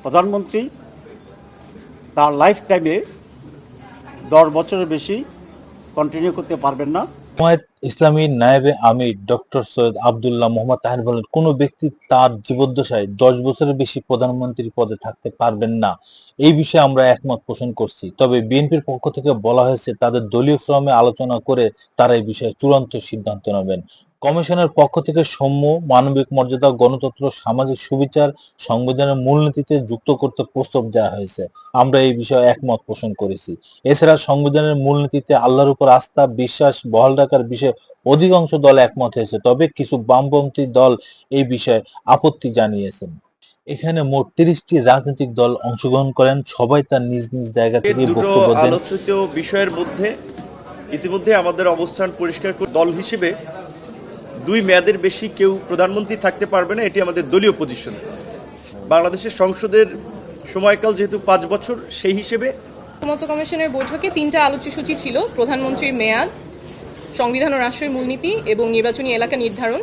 প্রধানমন্ত্রী তার লাইফ টাইমে 10 বছরের বেশি কন্টিনিউ করতে পারবেন না। জামায়াত ইসলামীর নায়েবে আমির ডক্টর সৈয়দ আব্দুল্লাহ মোহাম্মদ তাহের বলেন, কোন ব্যক্তি তার জীবদ্দশায় 10 বছরের বেশি প্রধানমন্ত্রীর পদে থাকতে পারবেন না। এই বিষয়ে আমরা একমত পোষণ করছি। তবে বিএনপির পক্ষ থেকে বলা হয়েছে তাদের দলীয় ফোরামে আলোচনা করে তারা এই বিষয়ে চূড়ান্ত সিদ্ধান্ত নেবেন। কমিশনের পক্ষ থেকে সৌম্য, মানবিক মর্যাদা, গণতন্ত্র, সামাজিক সুবিচার সংবিধানের মূলনীতিতে যুক্ত করতে প্রস্তাব দেওয়া হয়েছে। আমরা এই বিষয়ে একমত পোষণ করেছি। এছাড়া সংবিধানের মূলনীতিতে আল্লাহর উপর আস্থা বিশ্বাস বহাল রাখার বিষয়ে অধিকাংশ দল একমত হয়েছে, তবে কিছু বামপন্থী দল এই বিষয়ে আপত্তি জানিয়েছেন। এখানে মোট 30টি রাজনৈতিক দল অংশগ্রহণ করেন। সবাই তার নিজ নিজ জায়গা থেকে বক্তব্য দেন। আলোচিত বিষয়ের মধ্যে ইতিমধ্যে আমাদের অবস্থান পরিষ্কার করে দল হিসেবে 2 মেয়াদের বেশি কেউ প্রধানমন্ত্রী থাকতে পারবে না, এটি আমাদের দলীয় পজিশন। বাংলাদেশের সংসদের সময়কাল যেহেতু 5 বছর, সেই হিসেবে ঐকমত্য কমিশনের বৈঠকে 3টা আলোচ্যসূচি ছিল: প্রধানমন্ত্রীর মেয়াদ, সংবিধান ও রাষ্ট্রের মূলনীতি এবং নির্বাচনী এলাকা নির্ধারণ।